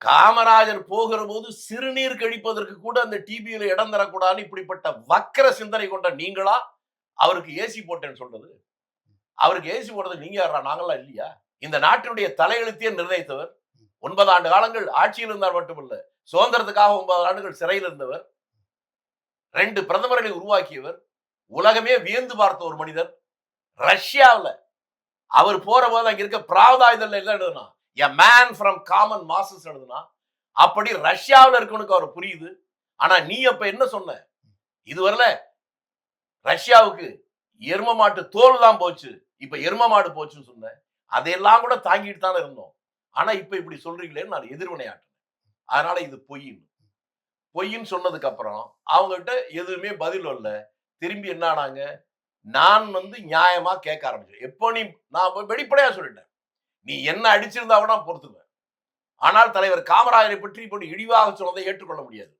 காமராஜர் போகிற போது சிறுநீர் கழிப்பதற்கு கூட அந்த டிபியில இடம் தரக்கூடாதுன்னு இப்படிப்பட்ட வக்கர சிந்தனை கொண்ட நீங்களா அவருக்கு ஏசி போட்டேன்னு சொல்றது? அவருக்கு ஏசி போடுறதுக்கு நீங்க யாரா? நாங்களாம் இல்லையா? இந்த நாட்டினுடைய தலையெழுத்தையே நிர்ணயித்தவர். 9 ஆண்டு காலங்கள் ஆட்சியில் இருந்தார் மட்டுமல்ல, சுதந்திரத்துக்காக 9 ஆண்டுகள் சிறையில் இருந்தவர். 2 பிரதமர்களை உருவாக்கியவர். உலகமே வியந்து பார்த்த ஒரு மனிதர். ரஷ்யாவுல அவர் போற போது அங்க இருக்க பிராவதா இதழ்ல என்ன எழுதுனா, a man from common masses எழுதுனா, அப்படி ரஷ்யாவுல இருக்கவனுக்கு அவர் புரியுது. ஆனா நீ அப்ப என்ன சொன்ன? இதுவரையில ரஷ்யாவுக்கு எரும மாட்டு தோல் தான் போச்சு. இப்ப எரும மாடு போச்சுன்னு சொன்ன. அதையெல்லாம் கூட தாங்கிட்டு தானே இருந்தோம். ஆனா இப்ப இப்படி சொல்றீங்களேன்னு நான் எதிர்வினையாற்றினேன். அதனால இது பொய்ன்னு. பொய்ன்னு சொன்னதுக்கு அப்புறம் அவங்ககிட்ட எதுவுமே பதில் வரல. திரும்பி என்ன ஆனாங்க? நான் நியாயமா கேட்க ஆரம்பிச்சேன். எப்போ நான் வெளிப்படையா சொல்லிட்டேன். நீ என்ன அடிச்சிருந்தா கூட நான் பொறுத்துக்குவேன். ஆனால் தலைவர் காமராஜரை பற்றி இப்படி இழிவாக சொன்னதை ஏற்றுக்கொள்ள முடியாது.